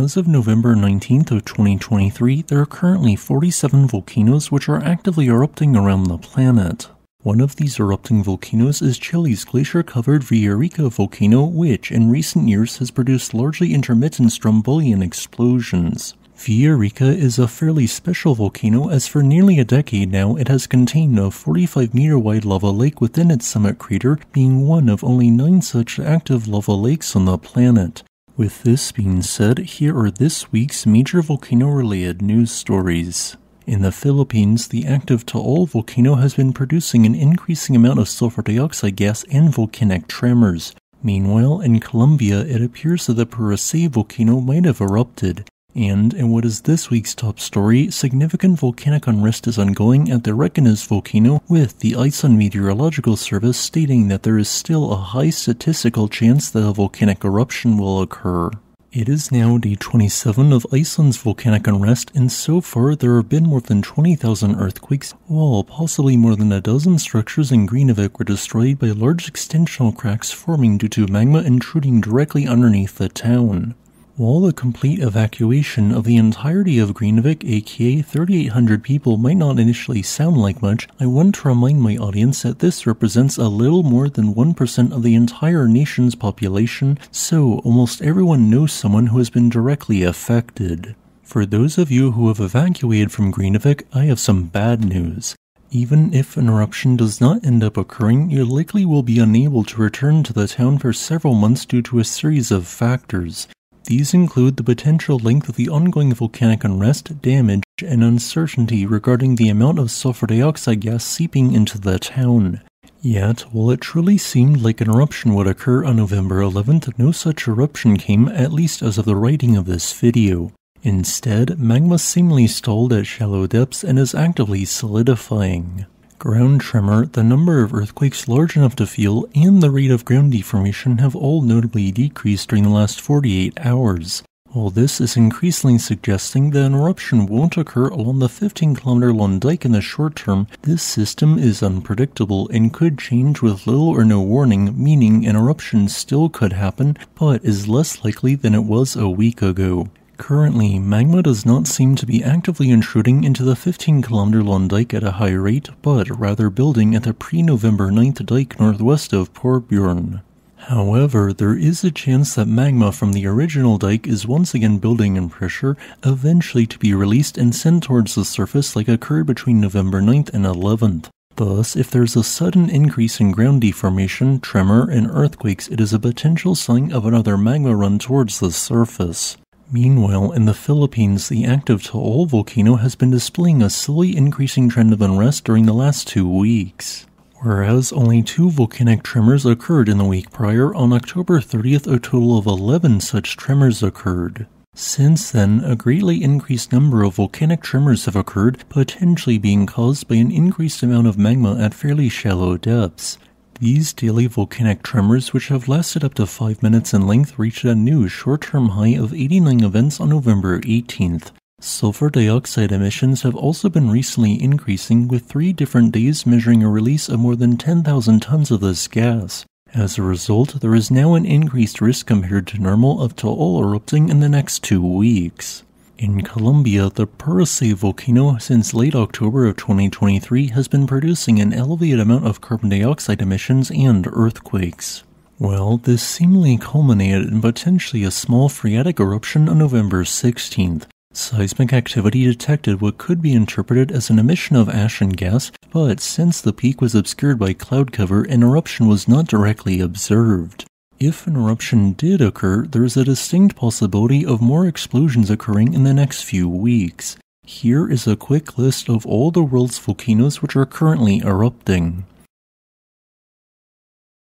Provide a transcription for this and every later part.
As of November 19th of 2023, there are currently 47 volcanoes which are actively erupting around the planet. One of these erupting volcanoes is Chile's glacier-covered Villarrica volcano, which in recent years has produced largely intermittent Strombolian explosions. Villarrica is a fairly special volcano as for nearly a decade now it has contained a 45-meter wide lava lake within its summit crater, being one of only 9 such active lava lakes on the planet. With this being said, here are this week's major volcano-related news stories. In the Philippines, the active Taal volcano has been producing an increasing amount of sulfur dioxide gas and volcanic tremors. Meanwhile, in Colombia, it appears that the Purace volcano might have erupted. And, in what is this week's top story, significant volcanic unrest is ongoing at the Erupting volcano, with the Iceland Meteorological Service stating that there is still a high statistical chance that a volcanic eruption will occur. It is now day 27 of Iceland's volcanic unrest, and so far there have been more than 20,000 earthquakes, while possibly more than a dozen structures in Greenavik were destroyed by large extensional cracks forming due to magma intruding directly underneath the town. While the complete evacuation of the entirety of Greenavik, aka 3,800 people, might not initially sound like much, I want to remind my audience that this represents a little more than 1% of the entire nation's population, so almost everyone knows someone who has been directly affected. For those of you who have evacuated from Greenavik, I have some bad news. Even if an eruption does not end up occurring, you likely will be unable to return to the town for several months due to a series of factors. These include the potential length of the ongoing volcanic unrest, damage, and uncertainty regarding the amount of sulfur dioxide gas seeping into the town. Yet, while it truly seemed like an eruption would occur on November 11th, no such eruption came, at least as of the writing of this video. Instead, magma seemingly stalled at shallow depths and is actively solidifying. Ground tremor, the number of earthquakes large enough to feel, and the rate of ground deformation have all notably decreased during the last 48 hours. While this is increasingly suggesting that an eruption won't occur along the 15-kilometer long dike in the short term, this system is unpredictable and could change with little or no warning, meaning an eruption still could happen, but is less likely than it was a week ago. Currently, magma does not seem to be actively intruding into the 15-kilometer long dike at a high rate, but rather building at the pre-November 9th dike northwest of Torbjorn. However, there is a chance that magma from the original dike is once again building in pressure, eventually to be released and sent towards the surface like occurred between November 9th and 11th. Thus, if there's a sudden increase in ground deformation, tremor, and earthquakes, it is a potential sign of another magma run towards the surface. Meanwhile, in the Philippines, the active Taal volcano has been displaying a slowly increasing trend of unrest during the last 2 weeks. Whereas only 2 volcanic tremors occurred in the week prior, on October 30th a total of 11 such tremors occurred. Since then, a greatly increased number of volcanic tremors have occurred, potentially being caused by an increased amount of magma at fairly shallow depths. These daily volcanic tremors, which have lasted up to 5 minutes in length, reached a new short-term high of 89 events on November 18th. Sulfur dioxide emissions have also been recently increasing, with 3 different days measuring a release of more than 10,000 tons of this gas. As a result, there is now an increased risk compared to normal of Taal erupting in the next 2 weeks. In Colombia, the Purace volcano since late October of 2023 has been producing an elevated amount of carbon dioxide emissions and earthquakes. Well, this seemingly culminated in potentially a small phreatic eruption on November 16th. Seismic activity detected what could be interpreted as an emission of ash and gas, but since the peak was obscured by cloud cover, an eruption was not directly observed. If an eruption did occur, there is a distinct possibility of more explosions occurring in the next few weeks. Here is a quick list of all the world's volcanoes which are currently erupting.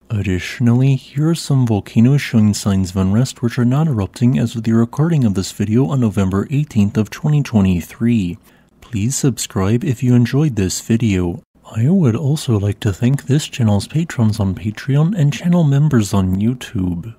Additionally, here are some volcanoes showing signs of unrest which are not erupting as of the recording of this video on November 18th of 2023. Please subscribe if you enjoyed this video. I would also like to thank this channel's patrons on Patreon and channel members on YouTube.